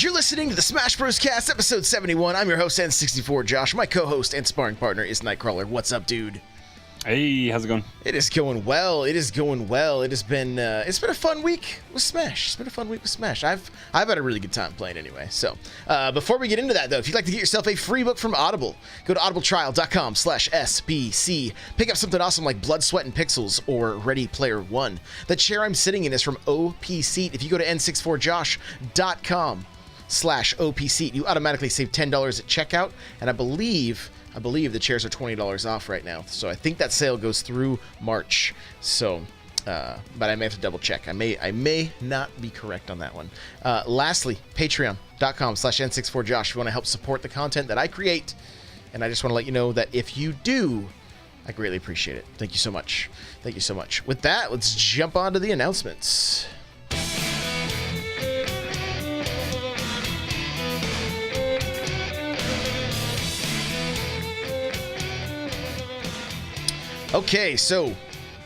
You're listening to the Smash Bros. Cast, episode 71. I'm your host, N64 Josh. My co-host and sparring partner is Nightcrawler. What's up, dude? Hey, how's it going? It is going well. It is going well. It's been a fun week with Smash. I've had a really good time playing anyway. So before we get into that, though, if you'd like to get yourself a free book from Audible, go to audibletrial.com/SBC. Pick up something awesome like Blood, Sweat, and Pixels or Ready Player One. The chair I'm sitting in is from OP Seat. If you go to n64josh.com/OP Seat, you automatically save $10 at checkout, and I believe the chairs are $20 off right now. So I think that sale goes through March. So, but I may have to double check. I may not be correct on that one. Lastly, patreon.com/N64Josh. If you want to help support the content that I create. And I just want to let you know that if you do, I greatly appreciate it. Thank you so much. Thank you so much. With that, let's jump on to the announcements. Okay, so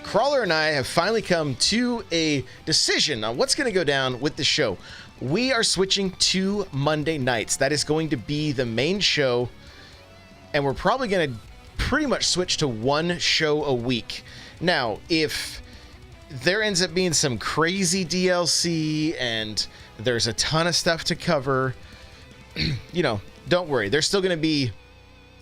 Crawler and I have finally come to a decision on what's going to go down with the show. We are switching to Monday nights. That is going to be the main show, and we're probably going to pretty much switch to one show a week. Now, if there ends up being some crazy DLC and there's a ton of stuff to cover, don't worry. There's still going to be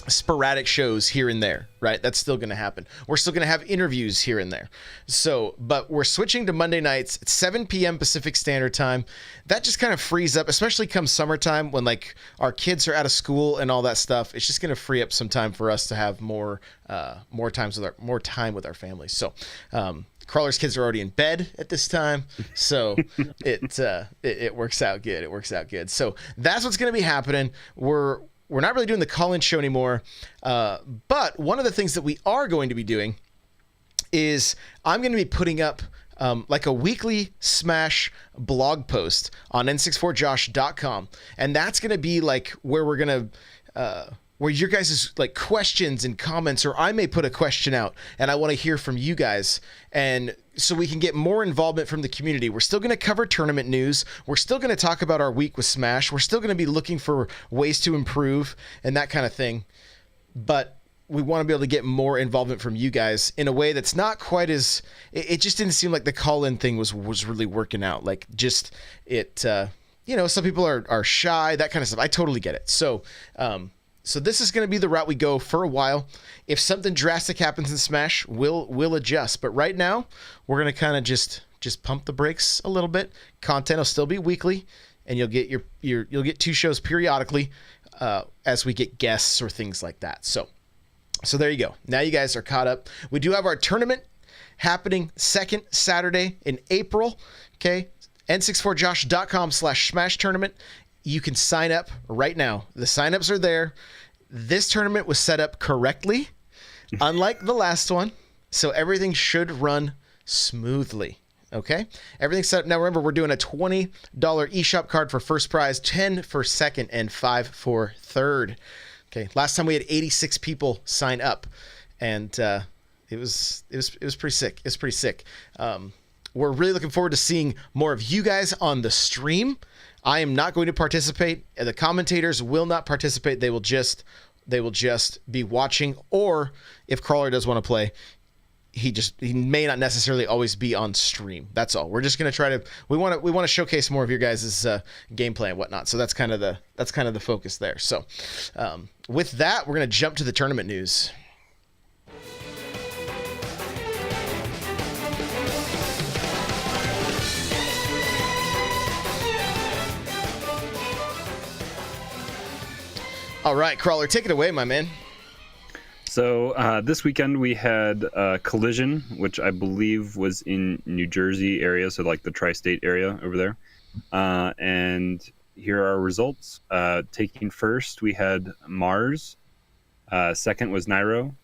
sporadic shows here and there, right? That's still going to happen. We're still going to have interviews here and there. So, but we're switching to Monday nights at 7 p.m. Pacific Standard Time. That just kind of frees up, especially come summertime when like our kids are out of school and all that stuff. It's just going to free up some time for us to have more time with our families. So, Crawler's kids are already in bed at this time, so it works out good. It works out good. So that's what's going to be happening. We're not really doing the call-in show anymore, but one of the things that we are going to be doing is I'm going to be putting up like a weekly Smash blog post on n64josh.com, and that's going to be like where we're going to where your guys' like questions and comments, or I may put a question out and I want to hear from you guys, and so we can get more involvement from the community. We're still going to cover tournament news. We're still going to talk about our week with Smash. We're still going to be looking for ways to improve and that kind of thing. But we want to be able to get more involvement from you guys in a way that's not quite as, it just didn't seem like the call-in thing was really working out. Like just it, some people are shy, that kind of stuff. I totally get it. So this is going to be the route we go for a while. If something drastic happens in Smash, we'll adjust. But right now, we're going to kind of just pump the brakes a little bit. Content will still be weekly, and you'll get you'll get two shows periodically as we get guests or things like that. So there you go. Now you guys are caught up. We do have our tournament happening second Saturday in April. Okay, n64josh.com/Smash tournament. You can sign up right now. The signups are there. This tournament was set up correctly, unlike the last one. So everything should run smoothly. Okay? Everything's set up. Now remember, we're doing a $20 eShop card for first prize, 10 for second, and 5 for third. Okay. Last time we had 86 people sign up, and it was pretty sick. It's pretty sick. We're really looking forward to seeing more of you guys on the stream. I am not going to participate. The commentators will not participate. They will just be watching, or if Crawler does want to play, he may not necessarily always be on stream. That's all. We're just going to try to we want to showcase more of your guys' gameplay and whatnot. So that's kind of the focus there. So with that, we're going to jump to the tournament news. All right, Crawler, take it away, my man. So this weekend we had Collision, which I believe was in New Jersey area, so like the tri-state area over there. And here are our results. Taking first, we had Mars. Second was Nairo.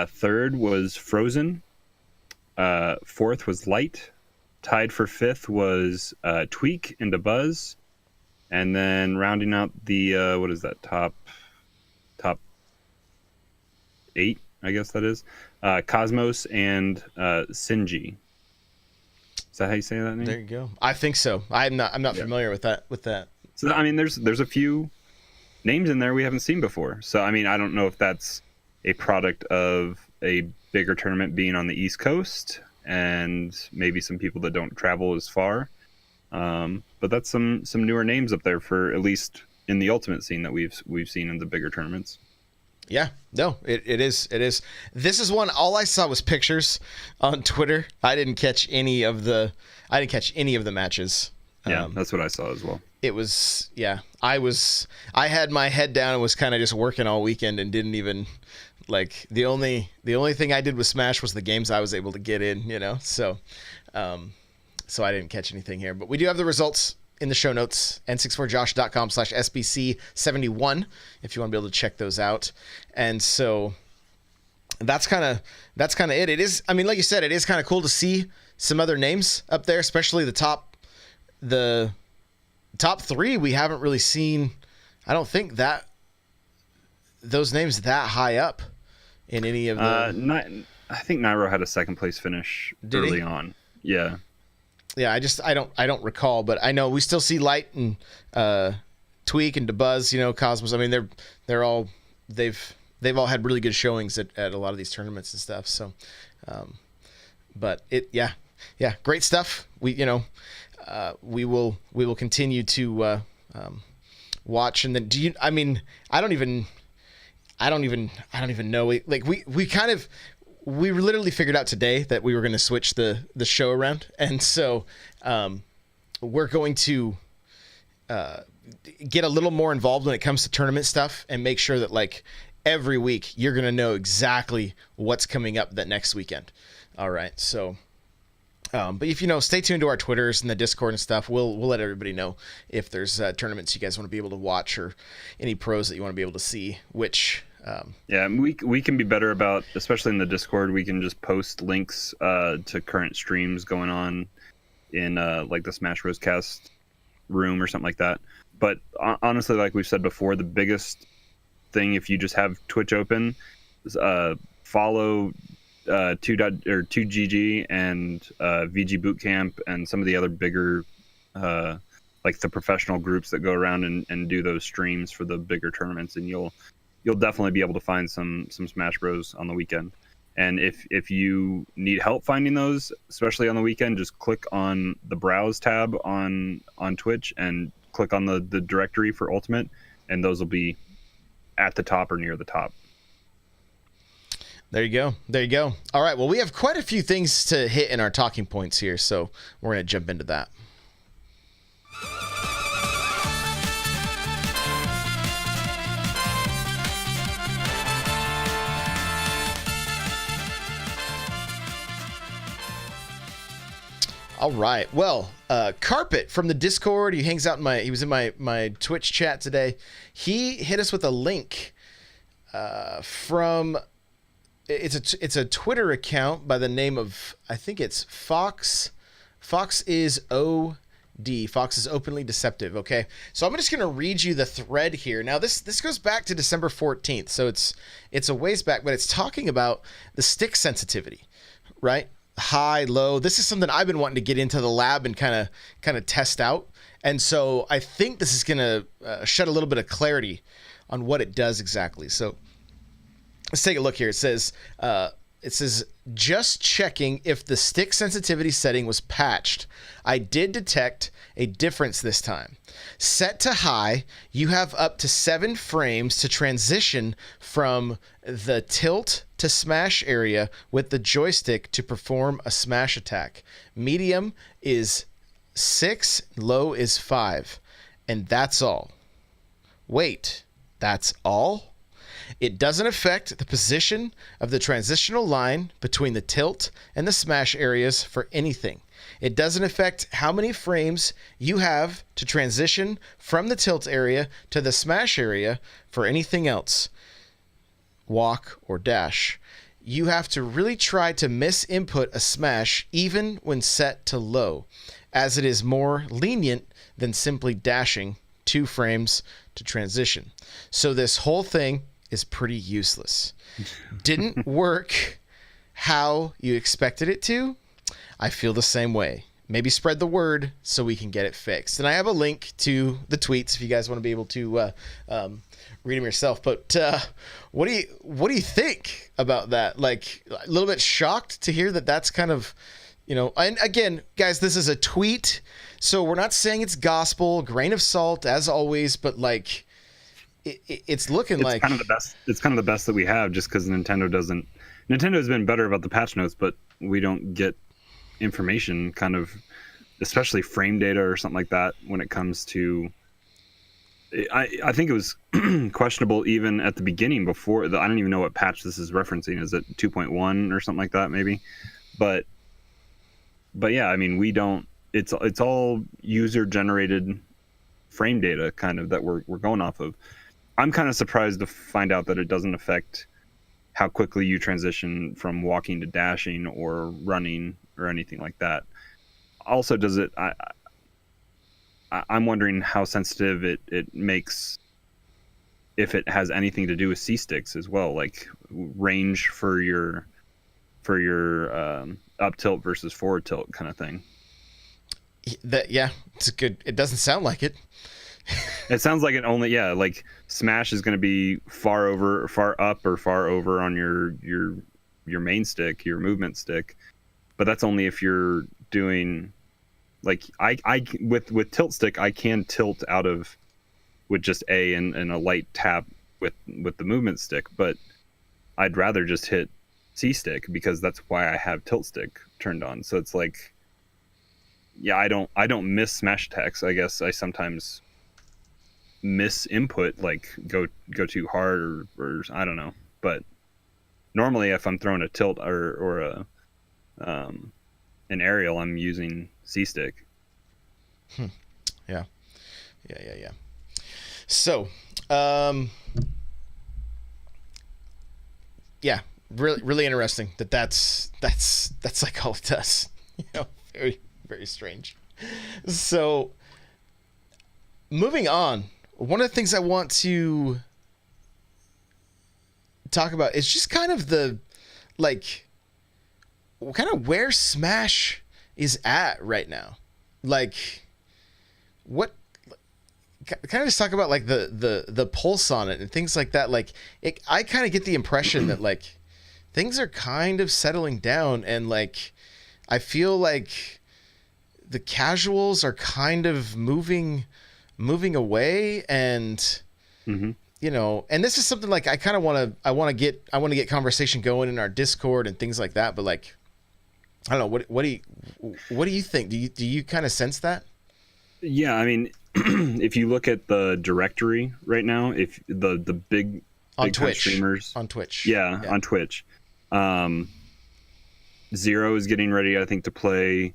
Third was Frozen. Fourth was Light. Tied for fifth was Tweak and a Buzz. And then rounding out the what is that, top 8, I guess that is, Cosmos and Sinji. Is that how you say that name? There you go. I think so. I'm not familiar with that So I mean, there's a few names in there we haven't seen before. So I mean, I don't know if that's a product of a bigger tournament being on the East Coast and maybe some people that don't travel as far. But that's some newer names up there for at least in the ultimate scene that we've seen in the bigger tournaments. Yeah, no, it is. This is one. All I saw was pictures on Twitter. I didn't catch any of the matches. Yeah, that's what I saw as well. It was, yeah. I had my head down and was kind of just working all weekend and didn't even like the only thing I did with Smash was the games I was able to get in. So I didn't catch anything here, but we do have the results in the show notes, n64josh.com/SBC71, if you want to be able to check those out. And so that's kind of it. It is, I mean, like you said, it is kind of cool to see some other names up there, especially the top three. We haven't really seen, I don't think that those names that high up in any of the. I think Nairo had a second place finish early on. Yeah. Yeah, I don't recall, but I know we still see Light and Tweak and DeBuzz, Cosmos. I mean, they're all they've all had really good showings at a lot of these tournaments and stuff. So, but great stuff. We will continue to watch. And then I don't even know. We literally figured out today that we were going to switch the show around. And so we're going to get a little more involved when it comes to tournament stuff and make sure that like every week you're going to know exactly what's coming up that next weekend. All right. So, but if stay tuned to our Twitters and the Discord and stuff. We'll let everybody know if there's tournaments you guys want to be able to watch or any pros that you want to be able to see, which... we can be better about, especially in the Discord, we can just post links to current streams going on in like the Smash Bros. Cast room or something like that. But honestly, like we've said before, the biggest thing, if you just have Twitch open, is follow 2GG and VG Bootcamp and some of the other bigger like the professional groups that go around and do those streams for the bigger tournaments, and you'll definitely be able to find some Smash Bros on the weekend. And if you need help finding those, especially on the weekend, just click on the browse tab on Twitch and click on the directory for Ultimate, and those will be at the top or near the top. There you go. All right. Well, we have quite a few things to hit in our talking points here, so we're going to jump into that. All right. Well, Carpet from the Discord, he was in my Twitch chat today. He hit us with a link from it's a Twitter account by the name of, I think it's Fox is OD. Fox is openly deceptive. Okay. So I'm just going to read you the thread here. Now this goes back to December 14th. So it's a ways back, but it's talking about the stick sensitivity, right? High, low. This is something I've been wanting to get into the lab and kind of test out. And so I think this is going to shed a little bit of clarity on what it does exactly. So let's take a look here. It says, just checking if the stick sensitivity setting was patched. I did detect a difference this time. Set to high, you have up to 7 frames to transition from the tilt to smash area with the joystick to perform a smash attack. Medium is 6, low is 5, and that's all. Wait, that's all? It doesn't affect the position of the transitional line between the tilt and the smash areas for anything. It doesn't affect how many frames you have to transition from the tilt area to the smash area for anything else. Walk or dash. You have to really try to misinput a smash even when set to low, as it is more lenient than simply dashing 2 frames to transition. So this whole thing is pretty useless. Didn't work how you expected it to? I feel the same way. maybe spread the word so we can get it fixed. And I have a link to the tweets if you guys want to be able to read them yourself. But what do you think about that? Like, a little bit shocked to hear that that's kind of, and again, guys, this is a tweet, so we're not saying it's gospel, grain of salt as always, but like it's looking like kind of the best. It's kind of the best that we have, just because Nintendo has been better about the patch notes, but we don't get information, kind of, especially frame data or something like that when it comes to. I think it was questionable even at the beginning before. I don't even know what patch this is referencing. Is it 2.1 or something like that maybe? But yeah, I mean, we don't. It's all user generated frame data kind of that we're going off of. I'm kind of surprised to find out that it doesn't affect how quickly you transition from walking to dashing or running or anything like that. Also, does it? I'm wondering how sensitive it makes, if it has anything to do with C sticks as well, like range for your up tilt versus forward tilt kind of thing. It's good. It doesn't sound like it. It sounds like it only, like smash is going to be far up or far over on your main stick, your movement stick, but that's only if you're doing, like, I with tilt stick I can tilt out of with just A and a light tap with the movement stick, but I'd rather just hit C stick because that's why I have tilt stick turned on. So it's like, I don't miss smash attacks. I guess I sometimes miss input, like go too hard or I don't know. But normally if I'm throwing a tilt or a an aerial, I'm using C stick. Yeah. So, really interesting that's like all it does. Very, very strange. So, moving on, one of the things I want to talk about is just kind of where Smash is at right now. Like, what kind of just talk about like the pulse on it and things like that. Like, I kind of get the impression that like things are kind of settling down, and like I feel like the casuals are kind of moving away, and and this is something like I want to get conversation going in our Discord and things like that. But like, I don't know, what do you think? Do you kind of sense that? Yeah, I mean, if you look at the directory right now, if the big Twitch streamers on Twitch, on Twitch, Zero is getting ready, I think, to play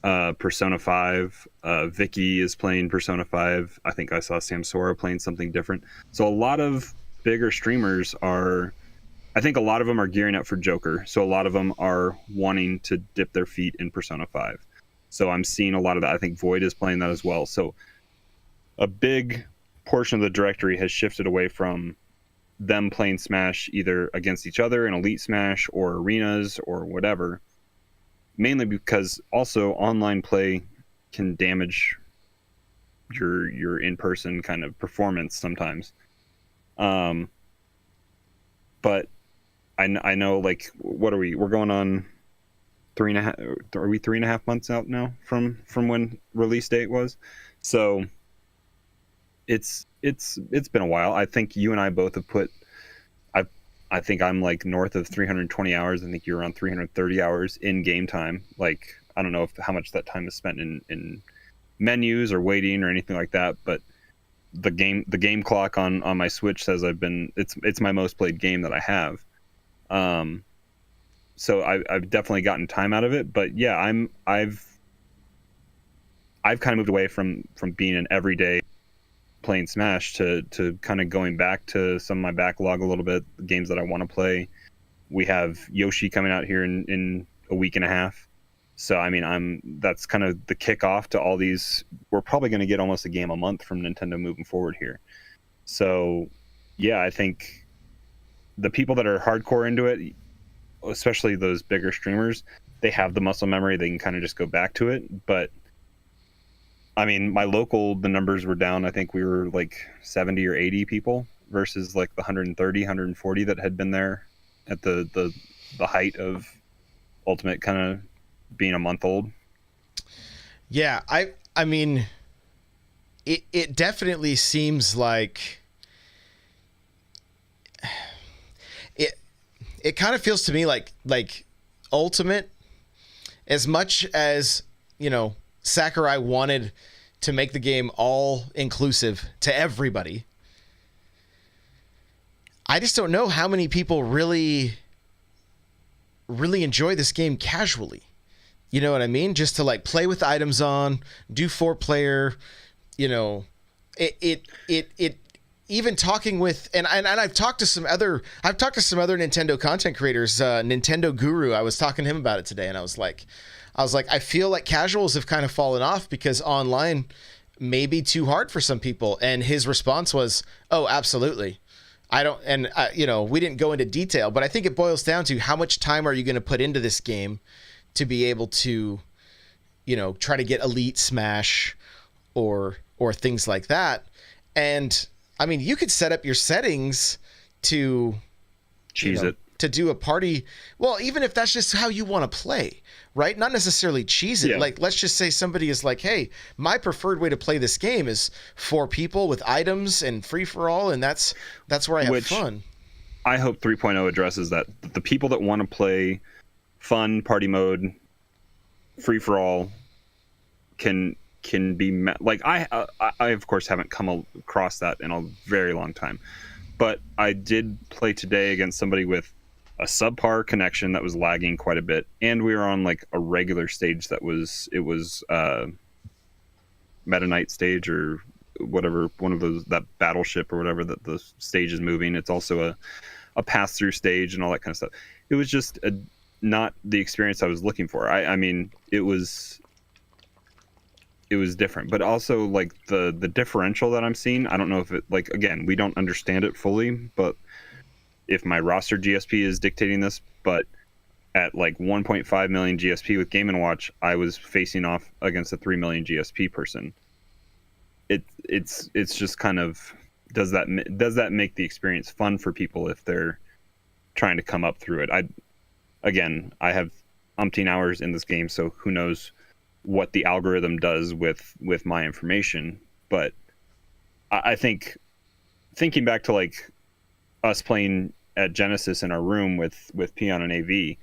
Persona 5. Vicky is playing Persona 5. I think I saw Samsora playing something different. So a lot of bigger streamers I think a lot of them are gearing up for Joker. So a lot of them are wanting to dip their feet in Persona 5. So I'm seeing a lot of that. I think Void is playing that as well. So a big portion of the directory has shifted away from them playing Smash either against each other in Elite Smash or arenas or whatever. Mainly because also online play can damage your in-person kind of performance sometimes. But I know, like, what are we? We're going on 3.5. Are we 3.5 months out now from when release date was? So it's been a while. I think you and I both have put. I think I'm like north of 320 hours. I think you're around 330 hours in game time. Like, I don't know how much that time is spent in menus or waiting or anything like that, but the game clock on my Switch says it's my most played game that I have. So I've definitely gotten time out of it, but yeah, I've kind of moved away from being an everyday playing Smash to kind of going back to some of my backlog a little bit, games that I want to play. We have Yoshi coming out here in a week and a half. So, I mean, that's kind of the kickoff to all these. We're probably going to get almost a game a month from Nintendo moving forward here. So, yeah, I think the people that are hardcore into it, especially those bigger streamers, they have the muscle memory. They can kind of just go back to it. But I mean, my local, the numbers were down. I think we were like 70 or 80 people versus like the 130, 140 that had been there at the height of Ultimate kind of being a month old. Yeah, I mean, it definitely seems like it kind of feels to me like Ultimate, as much as, you know, Sakurai wanted to make the game all inclusive to everybody, I just don't know how many people really enjoy this game casually. You know what I mean? Just to like play with items on, do 4-player, you know, it even talking with, and I've talked to some other Nintendo content creators, Nintendo Guru. I was talking to him about it today, and I was like, I feel like casuals have kind of fallen off because online may be too hard for some people. And his response was, oh, absolutely. I don't, and you know, we didn't go into detail, but I think it boils down to how much time are you going to put into this game to be able to, you know, try to get Elite Smash or things like that. And I mean, you could set up your settings to cheese it, to do a party. Well, even if that's just how you want to play, right? Not necessarily cheese it. Yeah. Like, let's just say somebody is like, hey, my preferred way to play this game is 4 people with items and free for all. And that's where I have fun. I hope 3.0 addresses that. The people that want to play fun party mode, free for all, can be like I of course haven't come across that in a very long time, but I did play today against somebody with a subpar connection that was lagging quite a bit, and we were on like a regular stage that was Meta Knight stage or whatever, one of those, that battleship or whatever that the stage is moving. It's also a pass through stage and all that kind of stuff. It was just not the experience I was looking for. I mean, it was different, but also like the differential that I'm seeing, I don't know if it, like, again, we don't understand it fully, but if my roster GSP is dictating this, but at like 1.5 million GSP with Game & Watch, I was facing off against a 3 million GSP person. It's just kind of, does that make the experience fun for people if they're trying to come up through it? I have umpteen hours in this game, so who knows what the algorithm does with my information. But I think, thinking back to like us playing at Genesis in our room with Peon and AV,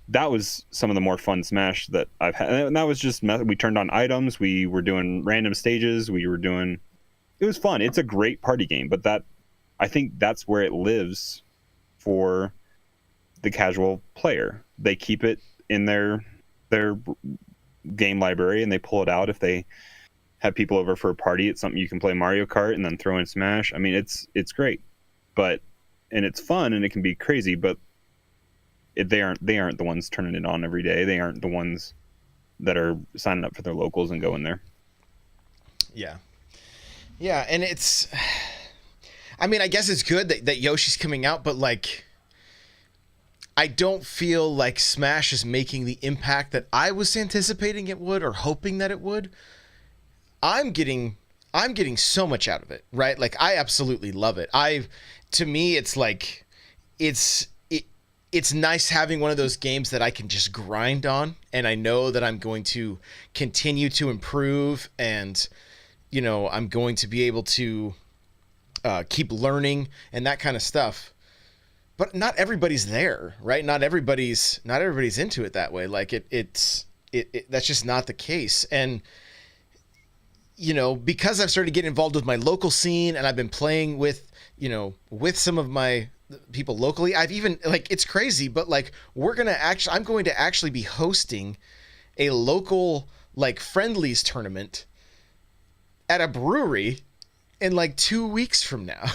that was some of the more fun Smash that I've had. And that was just, we turned on items, we were doing random stages, it was fun. It's a great party game, but I think that's where it lives for the casual player. They keep it in their game library and they pull it out if they have people over for a party. It's something you can play Mario Kart and then throw in Smash. I mean, it's great, and it's fun and it can be crazy, but they aren't the ones turning it on every day. They aren't the ones that are signing up for their locals and going there. Yeah, and it's, I mean, I guess it's good that Yoshi's coming out, but like, I don't feel like Smash is making the impact that I was anticipating it would or hoping that it would. I'm getting so much out of it, right? Like, I absolutely love it. To me, it's like, it's nice having one of those games that I can just grind on, and I know that I'm going to continue to improve, and, you know, I'm going to be able to keep learning and that kind of stuff. But not everybody's there, right? Not everybody's into it that way. Like it's that's just not the case. And, you know, because I've started getting involved with my local scene and I've been playing with some of my people locally, I've even, like, it's crazy, but like, I'm going to actually be hosting a local like friendlies tournament at a brewery in like 2 weeks from now.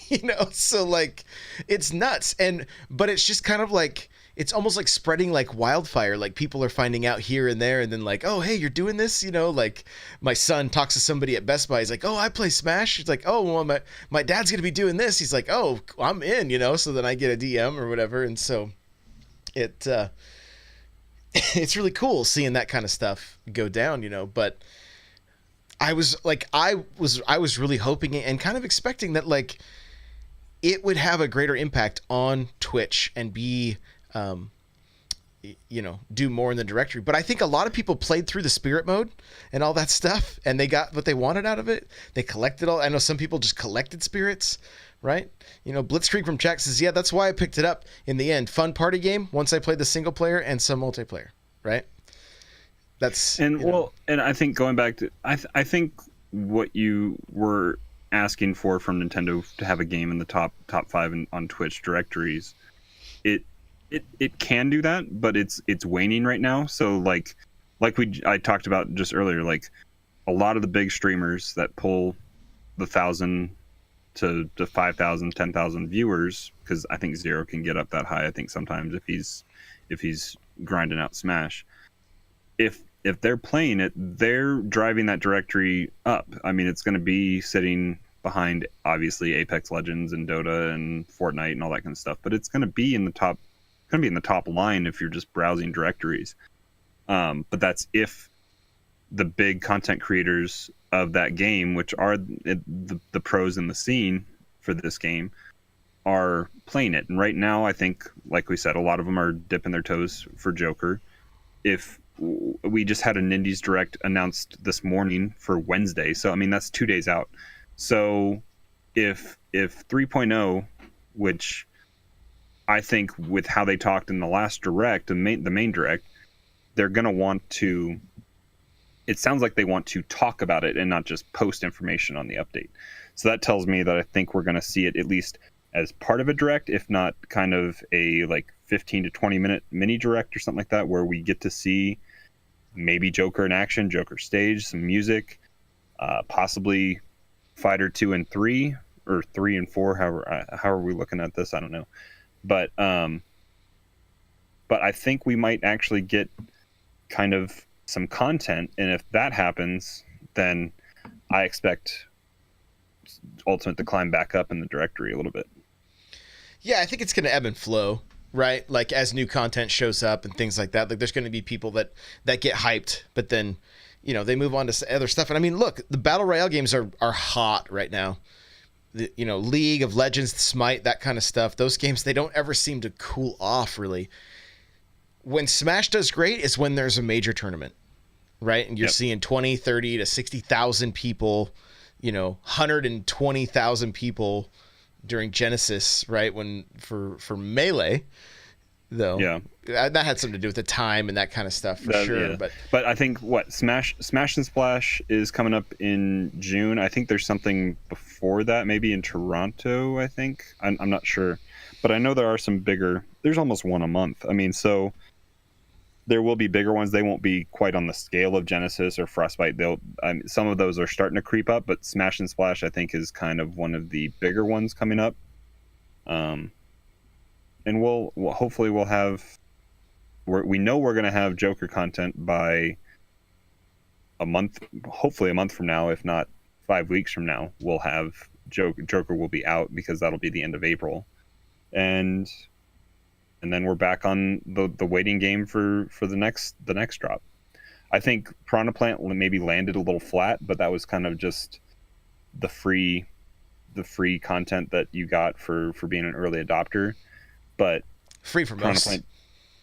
You know, so like, it's nuts. But it's just kind of like, it's almost like spreading like wildfire. Like, people are finding out here and there, and then like, oh, hey, you're doing this, you know. Like, my son talks to somebody at Best Buy. He's like, oh, I play Smash. He's like, oh, well, my dad's gonna be doing this. He's like, oh, I'm in, you know. So then I get a DM or whatever, and so it it's really cool seeing that kind of stuff go down, but I was really hoping and kind of expecting that like it would have a greater impact on Twitch and be do more in the directory. But I think a lot of people played through the spirit mode and all that stuff, and they got what they wanted out of it. They collected all. I know some people just collected spirits, right? Blitzkrieg from chat says, yeah, that's why I picked it up in the end. Fun party game once I played the single player and some multiplayer, right? That's and I think going back to I think what you were asking for from Nintendo to have a game in the top 5 on Twitch directories, it can do that, but it's waning right now. So like I talked about just earlier, like a lot of the big streamers that pull the 1,000 to 5,000, 10,000 viewers, because I think Zero can get up that high. I think sometimes if he's grinding out Smash, if they're playing it, they're driving that directory up. I mean, it's going to be sitting behind obviously Apex Legends and Dota and Fortnite and all that kind of stuff, but it's going to be in the top. Going to be in the top line if you're just browsing directories. But that's if the big content creators of that game, which are the pros in the scene for this game, are playing it. And right now, I think, like we said, a lot of them are dipping their toes for Joker. If we just had an Indies Direct announced this morning for Wednesday, so I mean that's 2 days out. So if 3.0, which I think with how they talked in the last direct, the main direct, they're going to want to, it sounds like they want to talk about it and not just post information on the update. So that tells me that I think we're going to see it at least as part of a direct, if not kind of a like 15 to 20 minute mini direct or something like that, where we get to see maybe Joker in action, Joker stage, some music, possibly Fighter 2 and 3 or 3 and 4, how are we looking at this? I don't know. But I think we might actually get kind of some content, and if that happens, then I expect Ultimate to climb back up in the directory a little bit. Yeah, I think it's going to ebb and flow, right? Like as new content shows up and things like that. Like there's going to be people that get hyped, but then they move on to other stuff. And I mean, look, the Battle Royale games are hot right now. League of Legends, Smite, that kind of stuff. Those games, they don't ever seem to cool off, really. When Smash does great is when there's a major tournament, right? And you're seeing 20, 30 to 60,000 people, 120,000 people during Genesis, right? When for Melee, though. Yeah. That had something to do with the time and that kind of stuff for sure. Yeah. But I think Smash and Splash is coming up in June. I think there's something before that, maybe in Toronto, I think. I'm not sure. But I know there are some bigger, there's almost one a month. I mean, so there will be bigger ones. They won't be quite on the scale of Genesis or Frostbite. Some of those are starting to creep up, but Smash and Splash, I think, is kind of one of the bigger ones coming up. And we'll hopefully we'll have, we know we're going to have Joker content by a month, hopefully a month from now, if not 5 weeks from now. We'll have Joker will be out, because that'll be the end of April, and then we're back on the waiting game for the next drop. I think Piranha Plant maybe landed a little flat, but that was kind of just the free content that you got for being an early adopter. But free for most. Plant,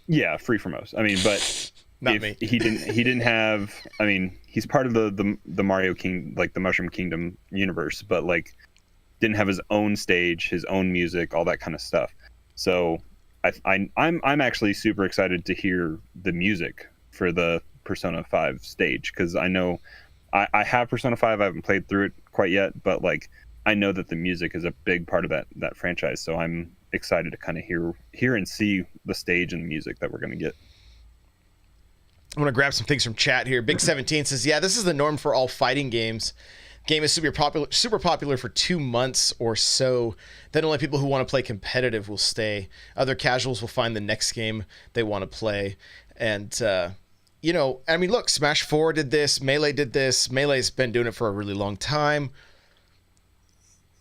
yeah, free for most. I mean, but not me. He didn't have. I mean, he's part of the Mario King, like the Mushroom Kingdom universe, but like didn't have his own stage, his own music, all that kind of stuff. So I'm actually super excited to hear the music for the Persona 5 stage, because I know I have Persona 5. I haven't played through it quite yet, but like I know that the music is a big part of that franchise. So I'm excited to kind of hear and see the stage and the music that we're going to get. I'm going to grab some things from chat here. Big 17 says, yeah, this is the norm for all fighting games. Game is super popular for 2 months or so. Then only people who want to play competitive will stay. Other casuals will find the next game they want to play. And, I mean, look, Smash 4 did this. Melee did this. Melee's been doing it for a really long time.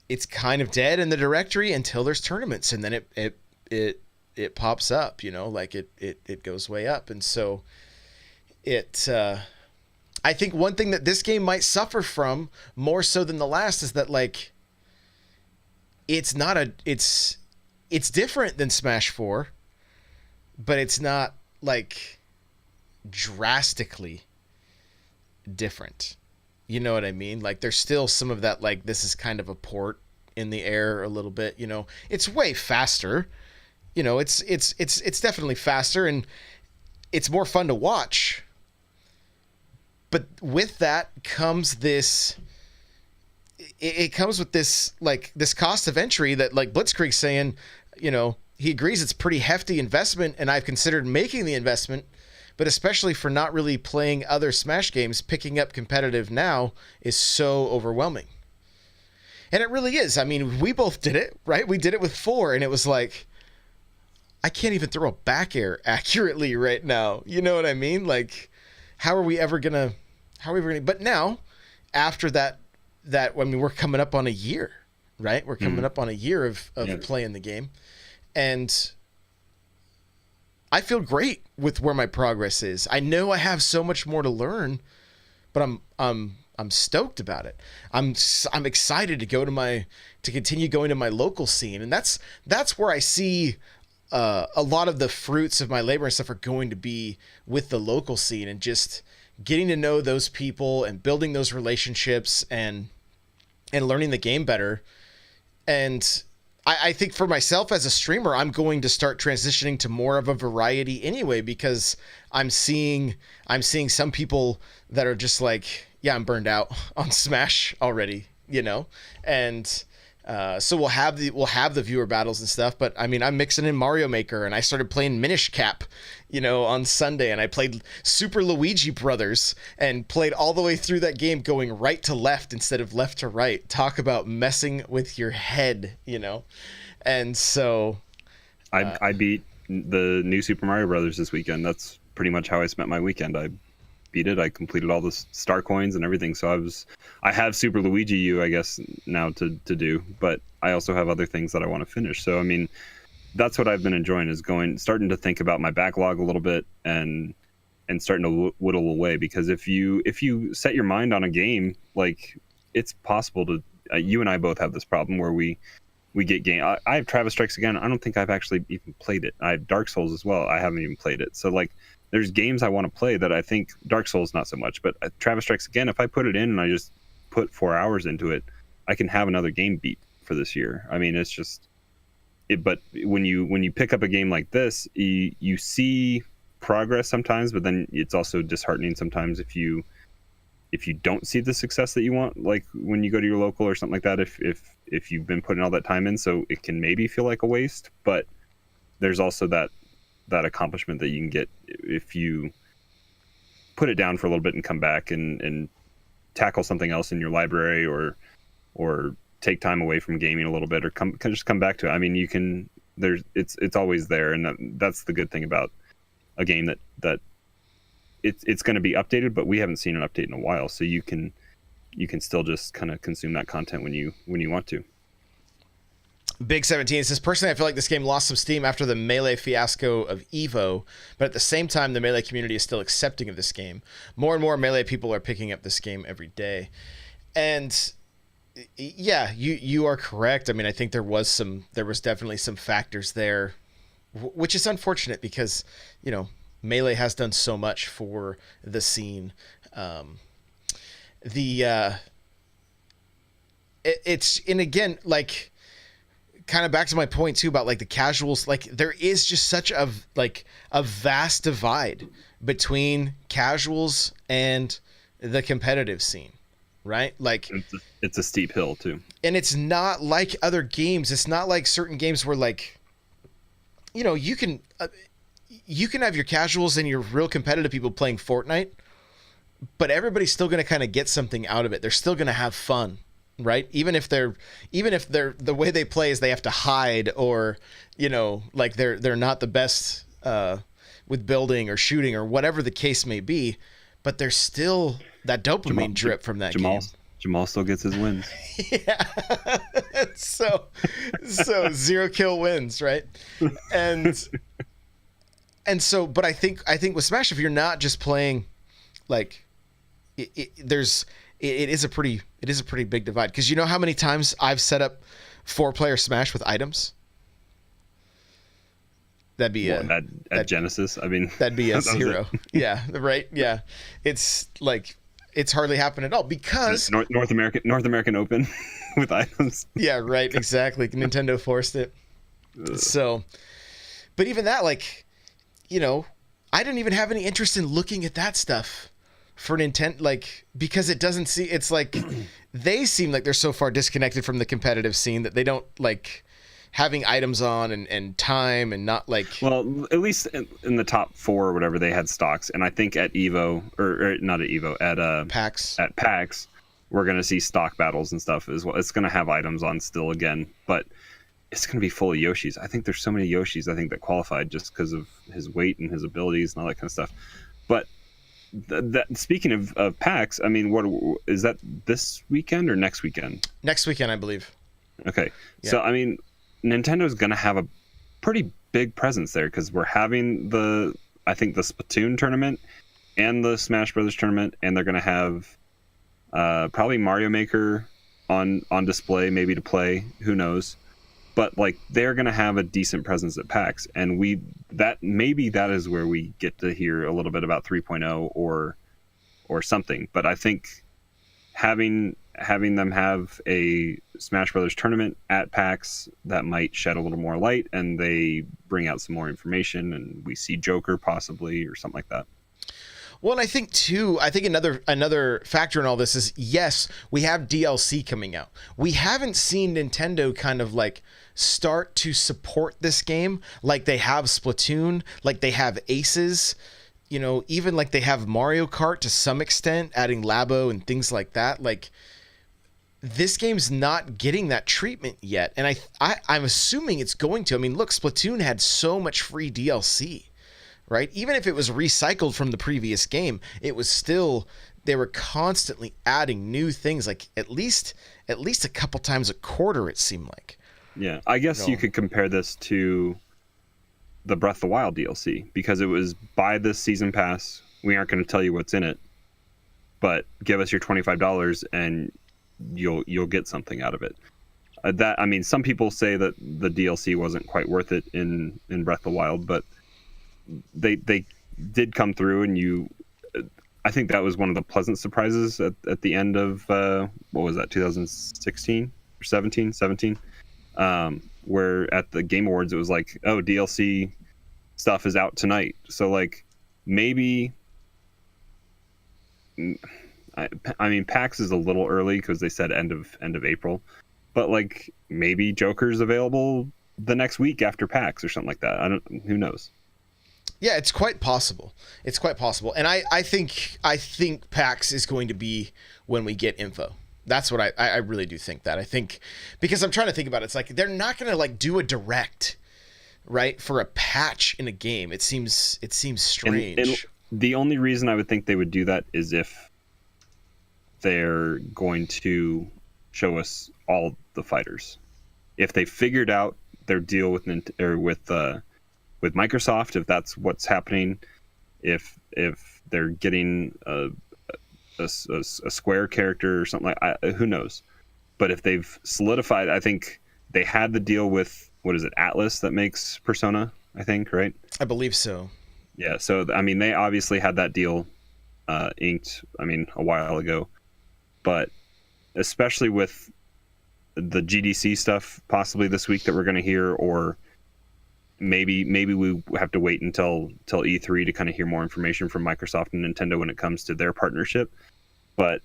It's kind of dead in the directory until there's tournaments, and then it it pops up, like it goes way up. And so I think one thing that this game might suffer from more so than the last is that like it's different than Smash 4, but it's not like drastically different. You know what I mean? Like there's still some of that, like this is kind of a port in the air a little bit, It's way faster. It's definitely faster and it's more fun to watch. But with that comes this it comes with this like this cost of entry that like Blitzkrieg's saying, he agrees it's pretty hefty investment and I've considered making the investment, but especially for not really playing other Smash games, picking up competitive now is so overwhelming. And it really is. I mean, we both did it, right? We did it with 4 and it was like, I can't even throw a back air accurately right now. You know what I mean? Like, how are we ever gonna, but now after that, we're coming up on a year, right? We're coming up on a year of playing the game. And I feel great with where my progress is. I know I have so much more to learn, but I'm stoked about it. I'm excited to continue going to my local scene. And that's where I see a lot of the fruits of my labor and stuff are going to be with the local scene and just getting to know those people and building those relationships and learning the game better. And I think for myself as a streamer, I'm going to start transitioning to more of a variety anyway, because I'm seeing some people that are just like, yeah, I'm burned out on Smash already, and so we'll have the viewer battles and stuff. But I mean, I'm mixing in Mario Maker, and I started playing Minish Cap, on Sunday, and I played Super Luigi Brothers and played all the way through that game going right to left instead of left to right. Talk about messing with your head, and so I beat the new Super Mario Brothers this weekend. That's pretty much how I spent my weekend. I beat it. I completed all the star coins and everything. So I have Super Luigi U, I guess, now to do, but I also have other things that I want to finish. So I mean, that's what I've been enjoying, is starting to think about my backlog a little bit and starting to whittle away. Because if you set your mind on a game, like it's possible to. You and I both have this problem where we get game. I have Travis Strikes Again. I don't think I've actually even played it. I have Dark Souls as well. I haven't even played it. So like, there's games I want to play that I think Dark Souls not so much, but Travis Strikes Again, if I put it in and I just put 4 hours into it, I can have another game beat for this year. I mean, it's just it. But when you pick up a game like this, you see progress sometimes, but then it's also disheartening sometimes if you don't see the success that you want, like when you go to your local or something like that. If you've been putting all that time in, so it can maybe feel like a waste, but there's also that accomplishment that you can get if you put it down for a little bit and come back and tackle something else in your library or take time away from gaming a little bit or just come back to it. I mean, it's always there. And that's the good thing about a game that it's going to be updated, but we haven't seen an update in a while. So you can still just kind of consume that content when you want to. Big 17 says, personally, I feel like this game lost some steam after the Melee fiasco of EVO, but at the same time, the Melee community is still accepting of this game. More and more Melee people are picking up this game every day. And yeah, you are correct. I mean, I think there was definitely some factors there, which is unfortunate because, Melee has done so much for the scene. It's, and again, like, kind of back to my point too about like the casuals, like there is just such a vast divide between casuals and the competitive scene, right? Like it's a steep hill too. And it's not like other games. It's not like certain games where like, you can have your casuals and your real competitive people playing Fortnite, but everybody's still going to kind of get something out of it. They're still going to have fun. Right. Even if they're the way they play is they have to hide or, like they're not the best with building or shooting or whatever the case may be, but there's still that dopamine drip from that game. Jamal still gets his wins. Yeah. so 0 kill wins, right? And so, but I think with Smash, if you're not just playing, like, it is a pretty big divide, because you know how many times I've set up 4-player Smash with items. That'd be at Genesis. I mean, that'd be a 0. Yeah, right. Yeah, it's like it's hardly happened at all because North American Open with items. Yeah, right. Exactly. Nintendo forced it. So, but even that, like, you know, I didn't even have any interest in looking at that stuff for Nintendo, like, because it doesn't see. It's like they seem like they're so far disconnected from the competitive scene that they don't like having items on and time and not like. Well, at least in the top 4 or whatever, they had stocks, and I think at Evo or not at Evo, at PAX, we're gonna see stock battles and stuff as well. It's gonna have items on still again, but it's gonna be full of Yoshis. I think there's so many Yoshis I think that qualified just because of his weight and his abilities and all that kind of stuff. But speaking of PAX, I mean, what is that, this weekend or next weekend? Next weekend, I believe. Okay, yeah. So I mean, Nintendo's going to have a pretty big presence there because we're having I think the Splatoon tournament and the Smash Brothers tournament, and they're going to have probably Mario Maker on display, maybe to play, who knows. But like, they're going to have a decent presence at PAX, and maybe that is where we get to hear a little bit about 3.0 or something. But I think having them have a Smash Brothers tournament at PAX, that might shed a little more light, and they bring out some more information, and we see Joker possibly or something like that. Well, and I think too, another factor in all this is, yes, we have DLC coming out. We haven't seen Nintendo kind of like start to support this game like they have Splatoon, like they have Aces, you know, even like they have Mario Kart to some extent, adding Labo and things like that. Like, this game's not getting that treatment yet, and I'm assuming it's going to. I mean, look, Splatoon had so much free DLC, right? Even if it was recycled from the previous game, it was still, they were constantly adding new things, like at least a couple times a quarter, it seemed like. Yeah, I guess you could compare this to the Breath of the Wild DLC, because it was buy this season pass. We aren't going to tell you what's in it, but give us your $25 and you'll get something out of it. I mean, some people say that the DLC wasn't quite worth it in Breath of the Wild, but they did come through, and I think that was one of the pleasant surprises at the end of what was that, 2016 or 17, where at the Game Awards it was like, oh, DLC stuff is out tonight, so like maybe. I mean, PAX is a little early because they said end of April, but like maybe Joker's available the next week after PAX or something like that. Who knows? Yeah, it's quite possible. And I think PAX is going to be when we get info. That's what I really do think that. I think, because I'm trying to think about it, it's like they're not going to like do a direct, right, for a patch in a game. It seems strange. And the only reason I would think they would do that is if they're going to show us all the fighters. If they figured out their deal with Microsoft, if that's what's happening, if they're getting a Square character or something like, who knows? But if they've solidified, I think they had the deal with, what is it, Atlas that makes Persona, I think, right? I believe so. Yeah, so I mean, they obviously had that deal inked, I mean, a while ago. But especially with the GDC stuff possibly this week that we're going to hear, or maybe we have to wait until E3 to kind of hear more information from Microsoft and Nintendo when it comes to their partnership. But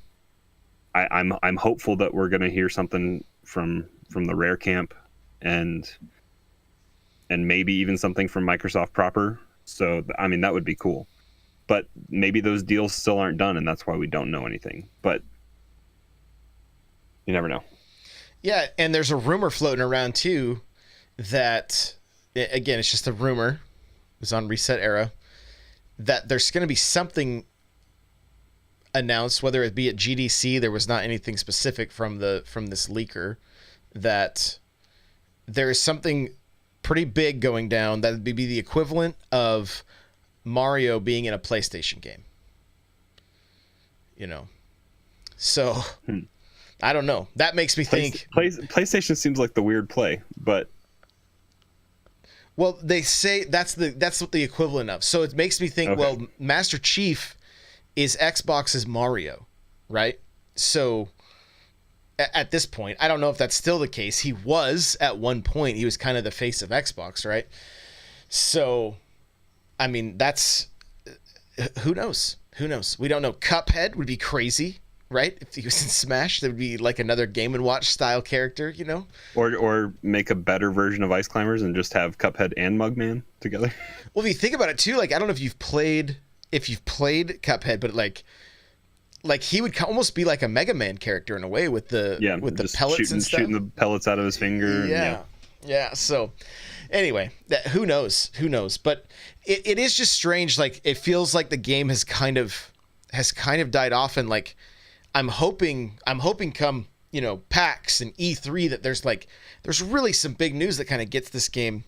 I'm hopeful that we're going to hear something from the Rare camp, and maybe even something from Microsoft proper. So I mean, that would be cool. But maybe those deals still aren't done, and that's why we don't know anything. But you never know. Yeah, and there's a rumor floating around too that, again, it's just a rumor. It was on Reset Era, that there's going to be something announced, whether it be at GDC, there was not anything specific from this leaker, that there is something pretty big going down that would be the equivalent of Mario being in a PlayStation game. So I don't know. That makes me think PlayStation seems like the weird play, but well, they say that's what the equivalent of. So it makes me think, okay. Well, Master Chief is Xbox's Mario, right? So at this point, I don't know if that's still the case. He was at one point. He was kind of the face of Xbox, right? So, I mean, that's who knows? Who knows? We don't know. Cuphead would be crazy, right? If he was in Smash, there would be like another Game & Watch style character, Or make a better version of Ice Climbers and just have Cuphead and Mugman together. Well, if you think about it too, like I don't know if you've played Cuphead, but like he would almost be like a Mega Man character in a way with the pellets and stuff. Shooting the pellets out of his finger. Yeah. So anyway, who knows? But it is just strange. Like it feels like the game has kind of died off, and like I'm hoping come PAX and E3 that there's really some big news that kind of gets this game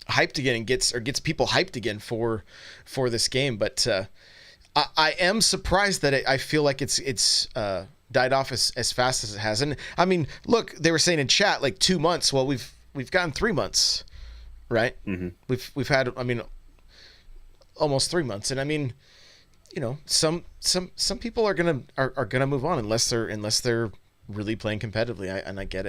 hyped again and gets people hyped again for this game. But I am surprised that I feel like it's died off as fast as it has. And I mean, look, they were saying in chat like 2 months. Well, we've gotten 3 months, right? Mm-hmm. We've had, I mean, almost 3 months. And I mean, some people are gonna move on unless they're really playing competitively. I get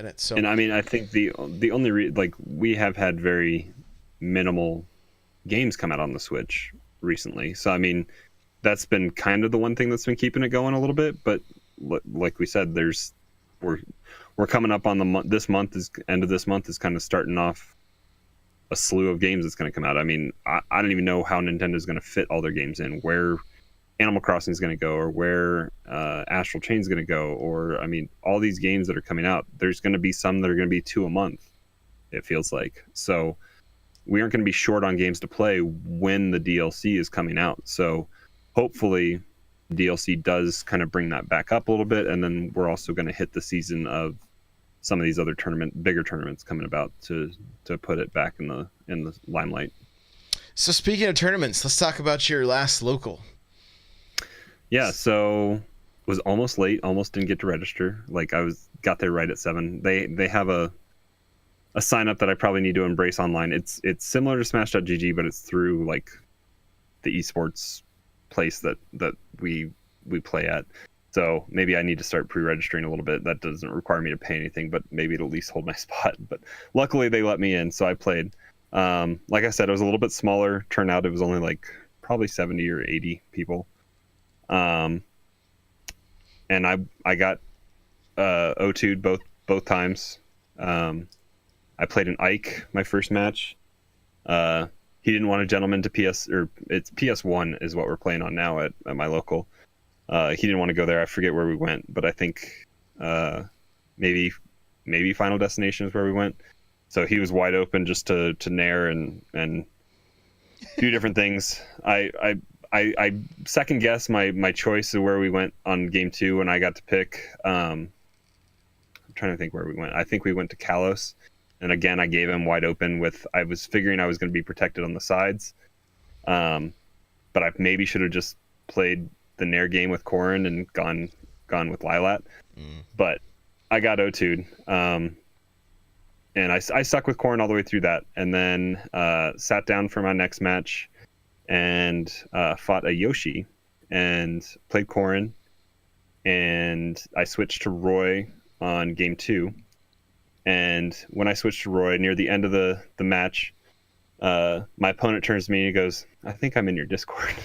it. So, and I mean, I think the only we have had very minimal games come out on the Switch recently. So I mean, that's been kind of the one thing that's been keeping it going a little bit. But like we said, we're coming up on the month. End of this month is kind of starting off a slew of games that's going to come out. I mean, I don't even know how Nintendo's going to fit all their games in. Where Animal Crossing is going to go, or where Astral Chain is going to go, or I mean, all these games that are coming out. There's going to be some that are going to be 2 a month. It feels like so. We aren't going to be short on games to play when the DLC is coming out. So hopefully DLC does kind of bring that back up a little bit. And then we're also going to hit the season of some of these other bigger tournaments coming about to put it back in the limelight. So speaking of tournaments, let's talk about your last local. Yeah. So was almost late, almost didn't get to register. Like got there right at 7. They have a sign up that I probably need to embrace online. It's similar to Smash.gg, but it's through like the esports place that we play at. So maybe I need to start pre-registering a little bit. That doesn't require me to pay anything, but maybe it'll at least hold my spot. But luckily they let me in, so I played. Like I said, it was a little bit smaller turnout. It was only like probably 70 or 80 people. And I got O2'd both times. I played an Ike my first match. He didn't want a gentleman to it's PS1 is what we're playing on now at my local. He didn't want to go there. I forget where we went, but I think maybe Final Destination is where we went. So he was wide open just to nair and do different things. I second guess my choice of where we went on game 2 when I got to pick. I'm trying to think where we went. I think we went to Kalos. And again, I gave him wide open I was figuring I was going to be protected on the sides. But I maybe should have just played the Nair game with Corrin and gone with Lilat. But I got O2'd. And I stuck with Corrin all the way through that. And then sat down for my next match and fought a Yoshi and played Corrin. And I switched to Roy on game 2. And when I switched to Roy near the end of the match, my opponent turns to me and he goes, "I think I'm in your Discord."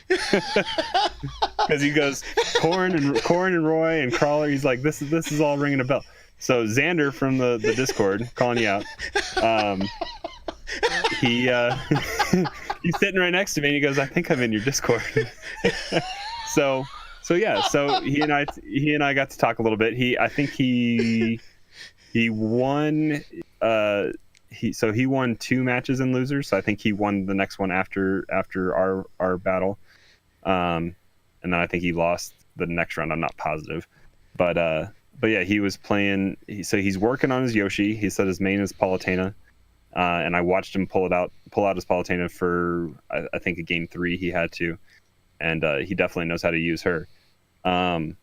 Because he goes, Corrin and Roy and Crawler. He's like, this is all ringing a bell. So Xander from the Discord, calling you out. He he's sitting right next to me and he goes, "I think I'm in your Discord." So yeah. So he and I got to talk a little bit. I think he won. He won 2 matches in losers. So I think he won the next one after our battle. and then I think he lost the next round. I'm not positive, but yeah, he was playing. So he's working on his Yoshi. He said his main is Palutena, and I watched him pull out his Palutena for I think a game 3 he had to, and he definitely knows how to use her. And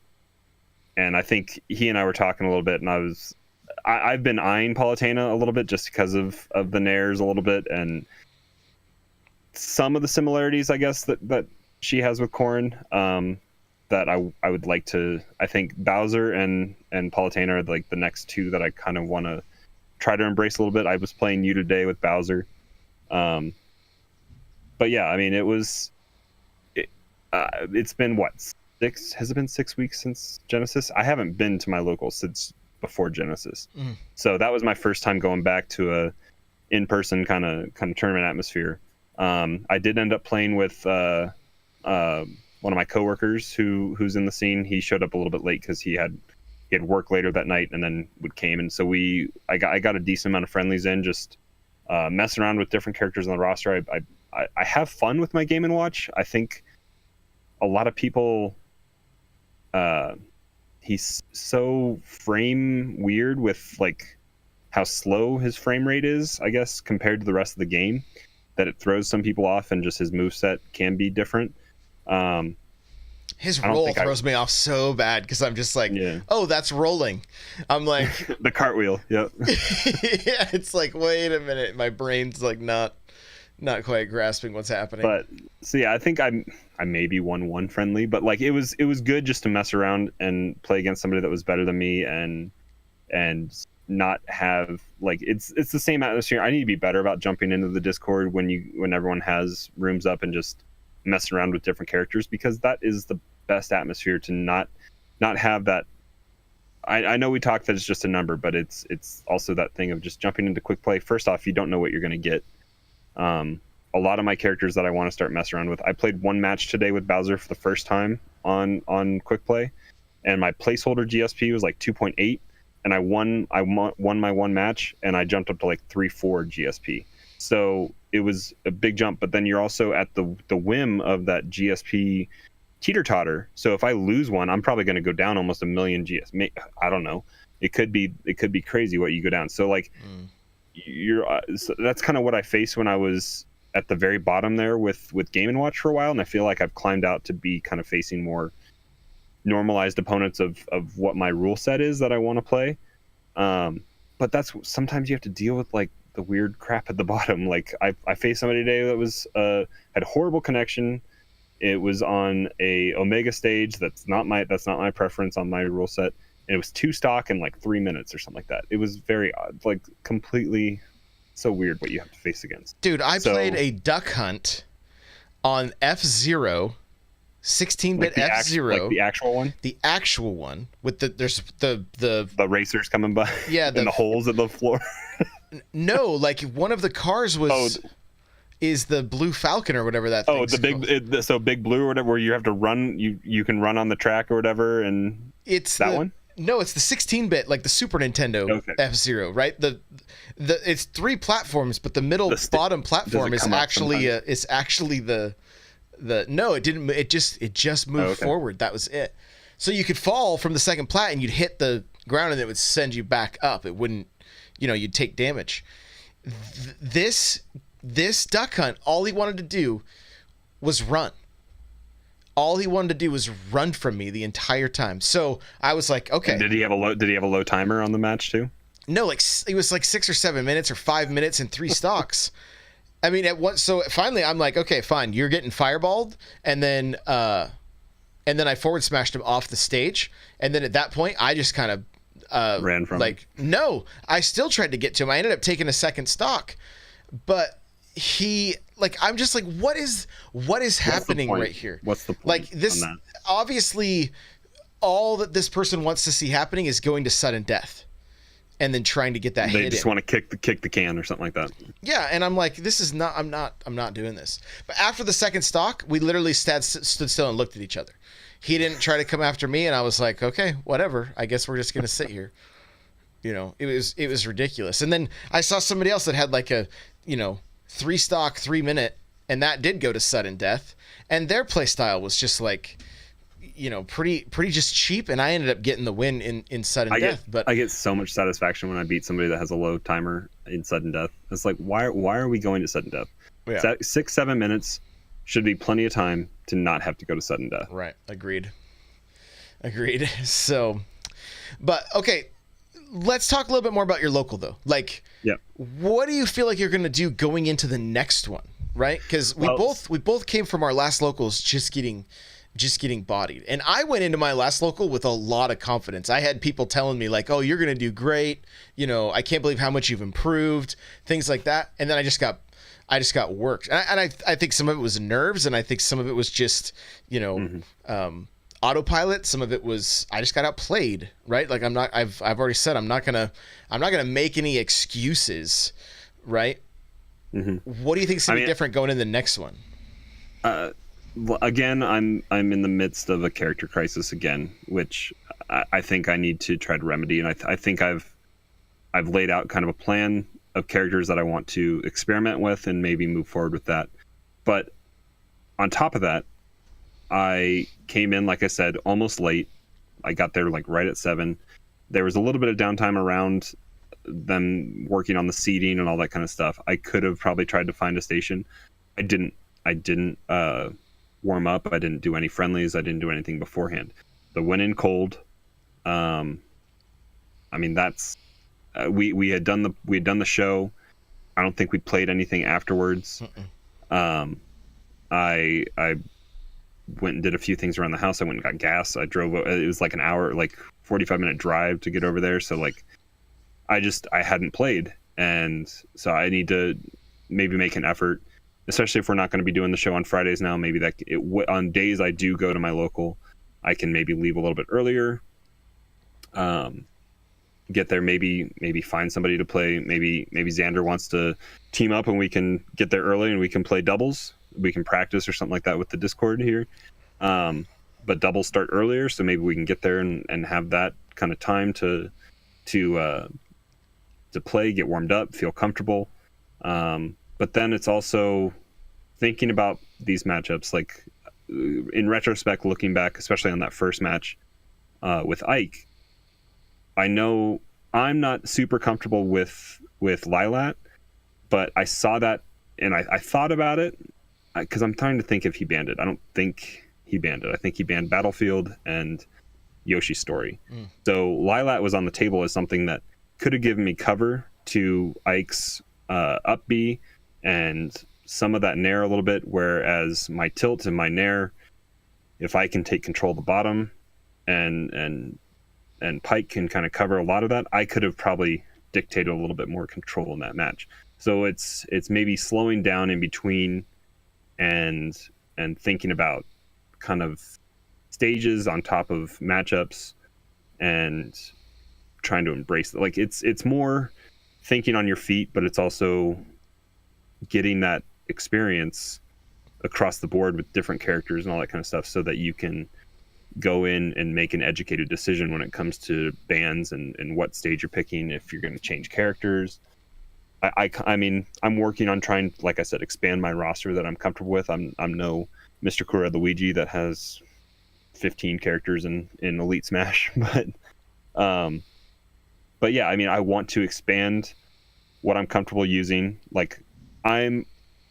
I think he and I were talking a little bit, and I've been eyeing Palutena a little bit just because of the nairs a little bit, and some of the similarities, I guess, that she has with Corrin, that I would like to. I think Bowser and Palutena are like the next two that I kind of want to try to embrace a little bit. I was playing you today with Bowser, but yeah, I mean, it's been what, has it been 6 weeks since Genesis? I haven't been to my local since before Genesis, so that was my first time going back to a in-person kind of tournament atmosphere. I did end up playing with one of my coworkers who's in the scene. He showed up a little bit late because he had work later that night, and then came, and so I got a decent amount of friendlies in, just messing around with different characters on the roster. I have fun with my Game & Watch. I think a lot of people, he's so frame weird with like how slow his frame rate is, I guess, compared to the rest of the game, that it throws some people off, and just his moveset can be different. His roll throws me off so bad because I'm just like, oh, that's rolling. I'm like the cartwheel. Yep. Yeah, it's like, wait a minute, my brain's like not quite grasping what's happening. But so yeah, I think I maybe won one friendly, but like it was good just to mess around and play against somebody that was better than me, and not have like it's the same atmosphere. I need to be better about jumping into the Discord when everyone has rooms up and just mess around with different characters, because that is the best atmosphere to not have that. I know we talked that it's just a number, but it's also that thing of just jumping into quick play. First off, you don't know what you're going to get. A lot of my characters that I want to start messing around with, I played one match today with Bowser for the first time on quick play, and my placeholder GSP was like 2.8, and I won my one match, and I jumped up to like 3.4 GSP. So it was a big jump, but then you're also at the whim of that GSP teeter-totter. So if I lose one, I'm probably going to go down almost a million GS. I don't know. It could be crazy what you go down. So like so that's kind of what I faced when I was at the very bottom there with Game & Watch for a while, and I feel like I've climbed out to be kind of facing more normalized opponents of what my rule set is that I want to play. But that's sometimes you have to deal with like the weird crap at the bottom. Like I faced somebody today that was had horrible connection. It was on a Omega stage that's not my preference on my rule set, and it was 2 stock in like 3 minutes or something like that. It was very odd, like completely so weird what you have to face against. Dude, I played a duck hunt on F-Zero, 16-bit like F-Zero, like the actual one with the racers coming by, yeah, and the holes in the floor. No, like one of the cars is the Blue Falcon or whatever that thing. Oh, the Big Blue or whatever, where you have to run. You can run on the track or whatever, and it's that one. No, it's the 16-bit, like the Super Nintendo F-Zero, right? It's 3 platforms, but the bottom platform is actually the no, it didn't. It just moved forward. That was it. So you could fall from the second plat and you'd hit the ground and it would send you back up. It wouldn't, you'd take damage. This duck hunt, all he wanted to do was run. All he wanted to do was run from me the entire time. So I was like, okay. And did he have a low timer on the match too? No, like it was like 6 or 7 minutes or 5 minutes and 3 stocks. I mean, so finally I'm like, okay, fine, you're getting fireballed, and then I forward smashed him off the stage, and then at that point I just kind of ran from him. No, I still tried to get to him. I ended up taking a second stock, but I'm just like, what is happening right here? What's the point? Like this, obviously, all that this person wants to see happening is going to sudden death, and then trying to get that hit. They just want to kick the can or something like that. Yeah, and I'm like, this is not. I'm not doing this. But after the second stock, we literally stood still and looked at each other. He didn't try to come after me, and I was like, okay, whatever. I guess we're just gonna sit here. It was ridiculous. And then I saw somebody else that had like a 3 stock 3 minute, and that did go to sudden death, and their play style was just like pretty just cheap, and I ended up getting the win in sudden death. But I get so much satisfaction when I beat somebody that has a low timer in sudden death. It's like, why are we going to sudden death? Yeah. 6-7 minutes should be plenty of time to not have to go to sudden death. Right. Agreed. So, but okay, let's talk a little bit more about your local though. Like, yeah, what do you feel like you're going to do going into the next one? Right? Because we both came from our last locals just getting bodied, and I went into my last local with a lot of confidence. I had people telling me like, "Oh, you're going to do great. I can't believe how much you've improved," things like that. And then I just got worked, and I think some of it was nerves, and I think some of it was just autopilot. Some of it was I just got outplayed, right? Like I've already said I'm not gonna make any excuses, right? Mm-hmm. What do you think is gonna be different going in the next one? Well, again, I'm in the midst of a character crisis again, which I think I need to try to remedy, and I think I've laid out kind of a plan of characters that I want to experiment with and maybe move forward with that. But on top of that, I came in, like I said, almost late. I got there like right at 7. There was a little bit of downtime around them working on the seating and all that kind of stuff. I could have probably tried to find a station. I didn't warm up. I didn't do any friendlies. I didn't do anything beforehand. So went in cold. That's we had done the show. I don't think we played anything afterwards. I went and did a few things around the house. I went and got gas. I drove. It was like an hour, like 45-minute drive to get over there. So like, I hadn't played, and so I need to maybe make an effort, especially if we're not going to be doing the show on Fridays now. Maybe on days I do go to my local, I can maybe leave a little bit earlier. Get there, maybe find somebody to play. Maybe Xander wants to team up and we can get there early and we can play doubles. We can practice or something like that with the Discord here. But doubles start earlier, so maybe we can get there and have that kind of time to play, get warmed up, feel comfortable. But then it's also thinking about these matchups, like in retrospect, looking back, especially on that first match with Ike. I know I'm not super comfortable with Lilat, but I saw that and I thought about it because I'm trying to think if he banned it. I don't think he banned it. I think he banned Battlefield and Yoshi's Story. So Lilat was on the table as something that could have given me cover to Ike's up B and some of that nair a little bit, whereas my tilt and my nair, if I can take control of the bottom and Pike can kind of cover a lot of that, I could have probably dictated a little bit more control in that match. So it's maybe slowing down in between and thinking about kind of stages on top of matchups and trying to embrace it. Like it's more thinking on your feet, but it's also getting that experience across the board with different characters and all that kind of stuff so that you can go in and make an educated decision when it comes to bans and what stage you're picking, if you're going to change characters. I mean, I'm working on trying, like I said, expand my roster that I'm comfortable with. I'm no Mr. Kura Luigi that has 15 characters in Elite Smash, but yeah, I mean, I want to expand what I'm comfortable using. Like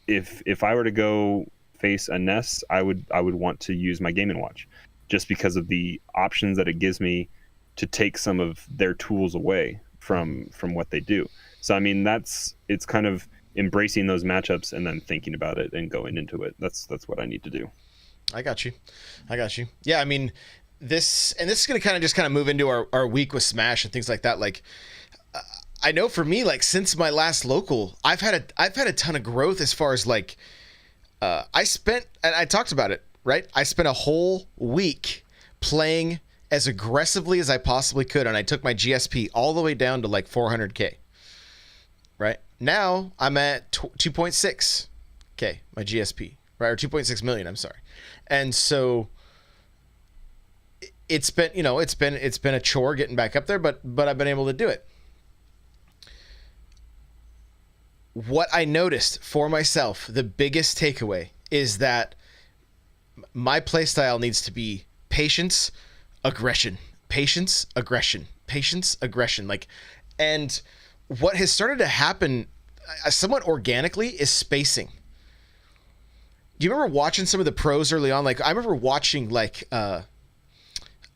if I were to go face a Ness, I would want to use my Game & Watch, just because of the options that it gives me to take some of their tools away from what they do. So I mean, it's kind of embracing those matchups and then thinking about it and going into it. That's what I need to do. I got you. Yeah, I mean, this is going to kind of move into our week with Smash and things like that. Like, I know for me, like since my last local, I've had a ton of growth as far as like, and I talked about it, right? I spent a whole week playing as aggressively as I possibly could, and I took my GSP all the way down to like 400K. Right now, I'm at 2.6K, my GSP, right, or 2.6 million. I'm sorry, and so it's been a chore getting back up there, but I've been able to do it. What I noticed for myself, the biggest takeaway is that my playstyle needs to be patience, aggression, patience, aggression, patience, aggression. Like, and what has started to happen somewhat organically is spacing. Do you remember watching some of the pros early on? Like, I remember watching like, was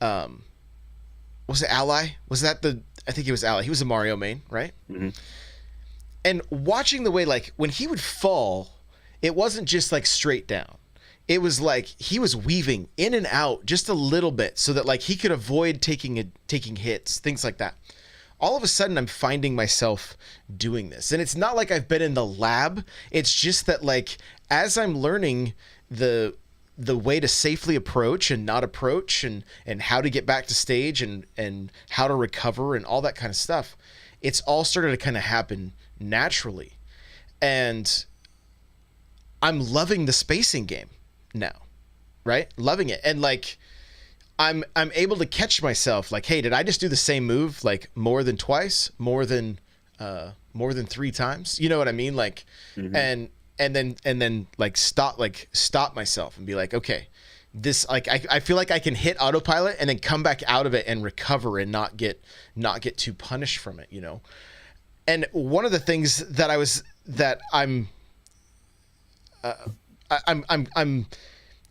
it Ally? Was that I think it was Ally. He was a Mario main, right? Mm-hmm. And watching the way, like, when he would fall, it wasn't just like straight down. It was like he was weaving in and out just a little bit so that like he could avoid taking hits, things like that. All of a sudden, I'm finding myself doing this. And it's not like I've been in the lab. It's just that, like, as I'm learning the way to safely approach and not approach and how to get back to stage and how to recover and all that kind of stuff, it's all started to kind of happen naturally. And I'm loving the spacing game now, right? Loving it. And, like, I'm able to catch myself like, hey, did I just do the same move like more than twice, more than 3 times? You know what I mean? Like, and then like stop myself and be like, okay, this, like, I feel like I can hit autopilot and then come back out of it and recover and not get too punished from it, you know? And one of the things that I'm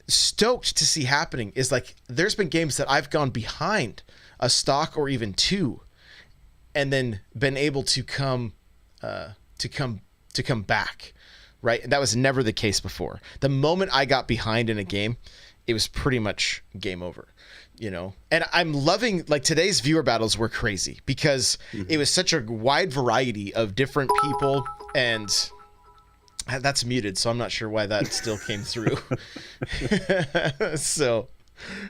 stoked to see happening is, like, there's been games that I've gone behind a stock or even 2 and then been able to come back, right? And that was never the case before. The moment I got behind in a game, it was pretty much game over, you know? And I'm loving, like, today's viewer battles were crazy because it was such a wide variety of different people, and that's muted, so I'm not sure why that still came through. So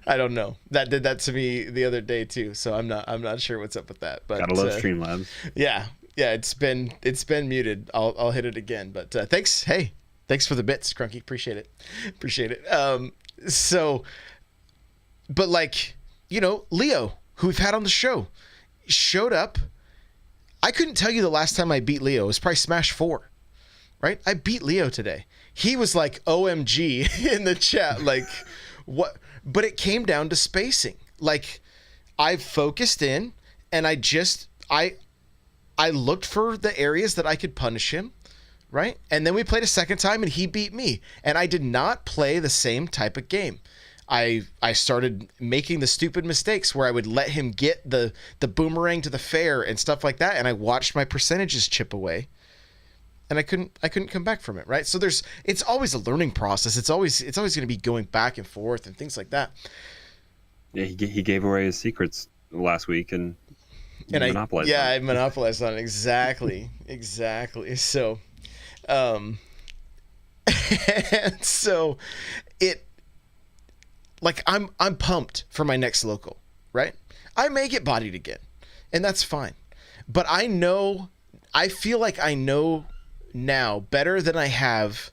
I don't know. That did that to me the other day too. So I'm not sure what's up with that. But gotta love Streamlabs. Yeah, it's been muted. I'll hit it again. But thanks. Hey, thanks for the bits, Crunky. Appreciate it. So, but, like, you know, Leo, who we've had on the show, showed up. I couldn't tell you the last time I beat Leo. It was probably Smash 4. Right? I beat Leo today. He was like, OMG in the chat. Like, what? But it came down to spacing. Like, I focused in and I looked for the areas that I could punish him. Right? And then we played a second time and he beat me. And I did not play the same type of game. I started making the stupid mistakes where I would let him get the boomerang to the fair and stuff like that. And I watched my percentages chip away. And I couldn't come back from it, right? So it's always a learning process. It's always going to be going back and forth and things like that. Yeah, he gave away his secrets last week and monopolized. I monopolized on it. Exactly. So, and so it, like, I'm pumped for my next local, right? I may get bodied again, and that's fine. But I feel like I know now better than I have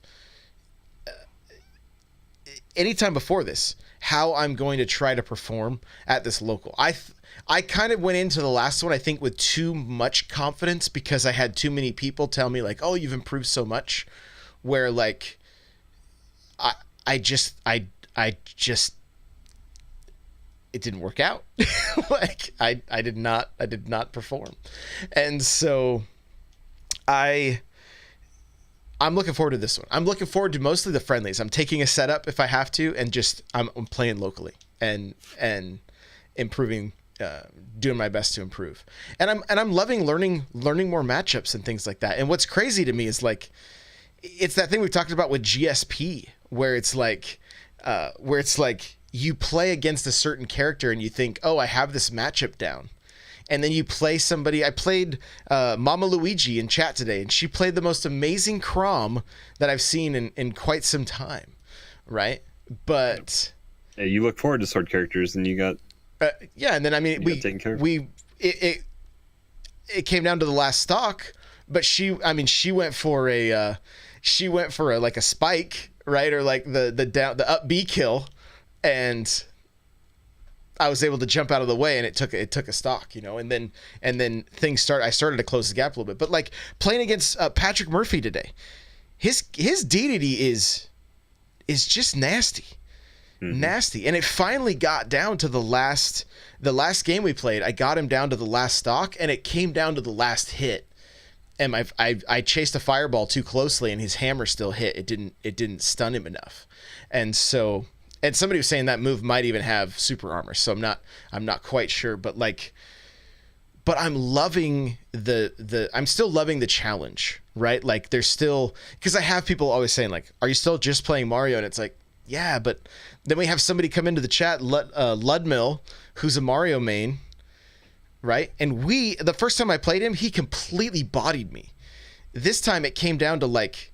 anytime before this how I'm going to try to perform at this local. I kind of went into the last one, I think, with too much confidence because I had too many people tell me, like, oh, you've improved so much, where, like, I just it didn't work out. Like, I did not perform. And so I'm looking forward to this one. I'm looking forward to mostly the friendlies. I'm taking a setup if I have to, and just I'm playing locally and improving, doing my best to improve. And I'm loving learning more matchups and things like that. And what's crazy to me is, like, it's that thing we talked about with GSP, where it's like you play against a certain character and you think, oh, I have this matchup down. And then you play somebody. I played Mama Luigi in chat today, and she played the most amazing Crom that I've seen in quite some time, right? But yeah, you look forward to sword characters, and you got and then, I mean, it came down to the last stock, but she went for a like a spike, right, or like the up B kill, and I was able to jump out of the way, and it took a stock, you know, and then I started to close the gap a little bit. But, like, playing against Patrick Murphy today, his DDD is just nasty. nasty. And it finally got down to the last game we played. I got him down to the last stock, and it came down to the last hit. And I chased a fireball too closely, and his hammer still hit. It didn't stun him enough. And somebody was saying that move might even have super armor. So I'm not quite sure, but I'm loving I'm still loving the challenge, right? Like there's still, because I have people always saying like, are you still just playing Mario? And it's like, yeah, but then we have somebody come into the chat, Ludmill, who's a Mario main, right? And the first time I played him, he completely bodied me. This time it came down to like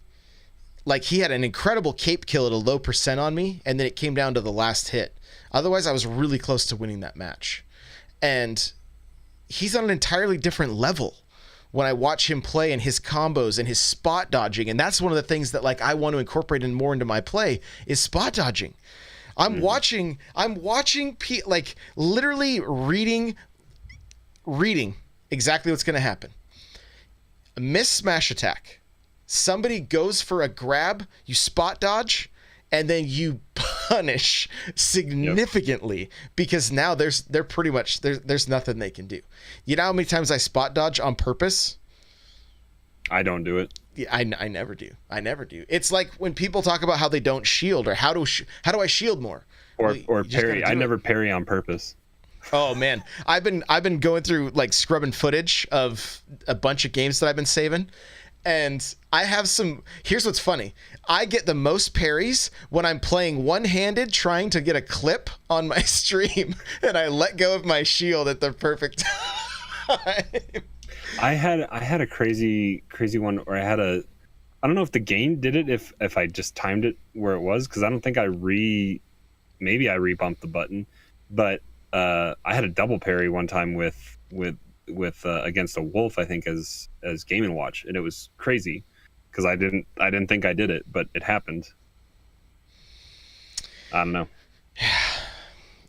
he had an incredible cape kill at a low percent on me, and then it came down to the last hit. Otherwise, I was really close to winning that match. And he's on an entirely different level when I watch him play, and his combos and his spot dodging. And that's one of the things that like I want to incorporate more into my play is spot dodging. I'm watching like literally reading exactly what's going to happen. A miss smash attack. Somebody goes for a grab, you spot dodge, and then you punish significantly because now there's nothing they can do. You know how many times I spot dodge on purpose? I don't do it. Yeah, I never do. It's like when people talk about how they don't shield or how do I shield more? Or parry. I never parry on purpose. Oh man, I've been going through like scrubbing footage of a bunch of games that I've been saving. And I have here's what's funny. I get the most parries when I'm playing one-handed trying to get a clip on my stream, and I let go of my shield at the perfect time. I had a crazy one where I don't know if the game did it, if I just timed it where it was, because I don't think maybe I re-bumped the button, but I had a double parry one time with against a wolf, I think, as Game & Watch, and it was crazy because I didn't think I did it, but it happened. I don't know.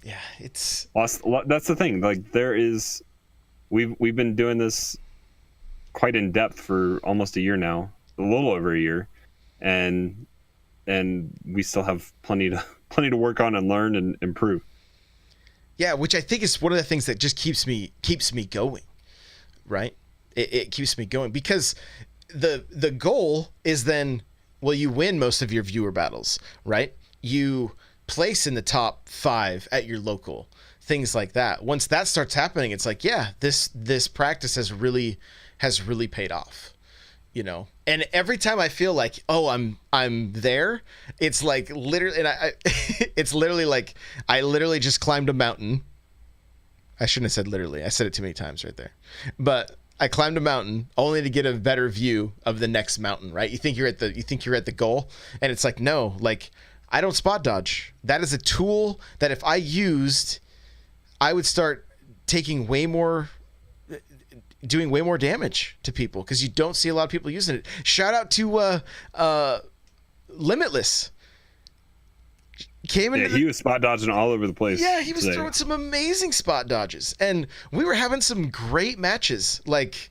Yeah, it's that's the thing. Like we've been doing this quite in depth for almost a year now, a little over a year, and we still have plenty to work on and learn and improve. Yeah, which I think is one of the things that just keeps me going, right? It keeps me going because the goal is then, well, you win most of your viewer battles, right? You place in the top 5 at your local, things like that. Once that starts happening, it's like, yeah, this practice has really paid off, you know. And every time I feel like, oh, I'm there, it's like literally, and it's literally like I literally just climbed a mountain. I shouldn't have said literally. I said it too many times right there. But I climbed a mountain only to get a better view of the next mountain, right? You think you're at the goal, and it's like, no, like I don't spot dodge. That is a tool that if I used, I would start doing way more damage to people because you don't see a lot of people using it. Shout out to Limitless. He was spot dodging all over the place. Yeah, he was throwing some amazing spot dodges, and we were having some great matches. Like,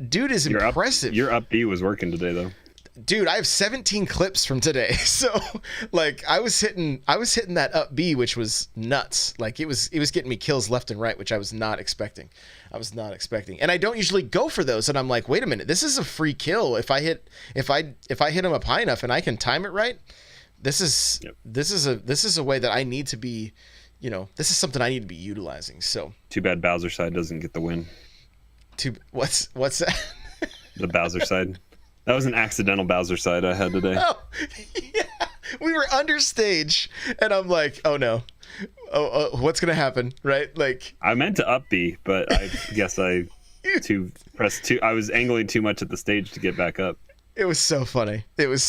dude is impressive. Your up B was working today, though. Dude, I have 17 clips from today, so like I was hitting that up B, which was nuts. Like it was getting me kills left and right, which I was not expecting. And I don't usually go for those, and I'm like, wait a minute, this is a free kill. If I hit him up high enough and I can time it right, this is a way that I need to be, you know, this is something I need to be utilizing. So too bad Bowser side doesn't get the win. What's that? The Bowser side. That was an accidental Bowser side I had today. Oh, yeah. We were understage, and I'm like, oh no. Oh, what's going to happen, right? Like I meant to up B, but I guess I was angling too much at the stage to get back up. It was so funny. I was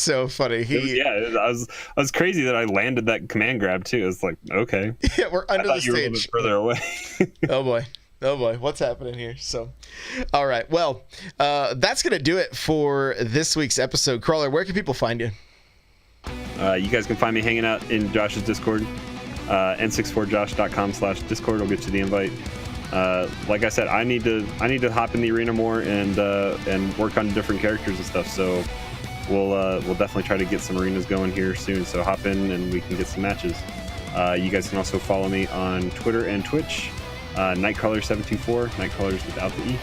crazy that I landed that command grab too. It was like, okay. Yeah, we're under the stage. You were a little bit further away. Oh boy, what's happening here? So, all right. Well, that's going to do it for this week's episode. Crawler, where can people find you? You guys can find me hanging out in Josh's Discord. n64josh.com/Discord will get you the invite. Like I said, I need to hop in the arena more and work on different characters and stuff. So we'll definitely try to get some arenas going here soon. So hop in and we can get some matches. You guys can also follow me on Twitter and Twitch, Nightcrawler724, Nightcrawlers without the E.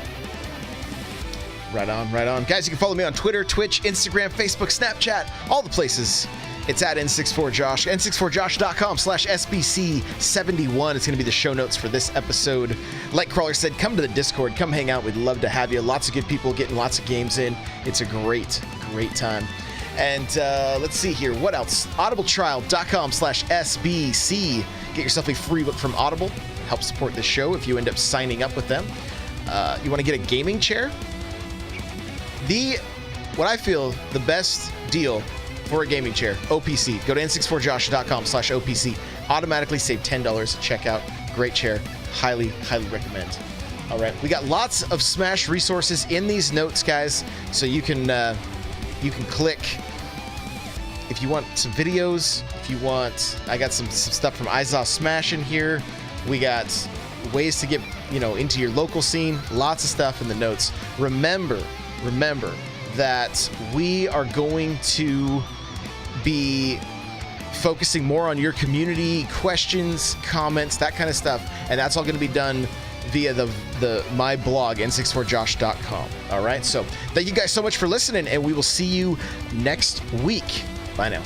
Right on. Guys, you can follow me on Twitter, Twitch, Instagram, Facebook, Snapchat, all the places. It's at N64Josh, n64josh.com/SBC71. It's going to be the show notes for this episode. Like Crawler said, come to the Discord, come hang out. We'd love to have you. Lots of good people getting lots of games in. It's a great time. And let's see here. What else? audibletrial.com/SBC. Get yourself a free book from Audible. Help support the show if you end up signing up with them. You want to get a gaming chair? What I feel the best deal for a gaming chair, OPC. Go to n64josh.com/OPC. Automatically save $10 at checkout. Great chair. Highly recommend. All right. We got lots of Smash resources in these notes, guys. So you can click if you want some videos. I got some stuff from Izaw Smash in here. We got ways to get, into your local scene. Lots of stuff in the notes. Remember that we are going to be focusing more on your community questions, comments, that kind of stuff, and that's all going to be done via my blog, n64josh.com. All right, so thank you guys so much for listening, and we will see you next week. Bye now.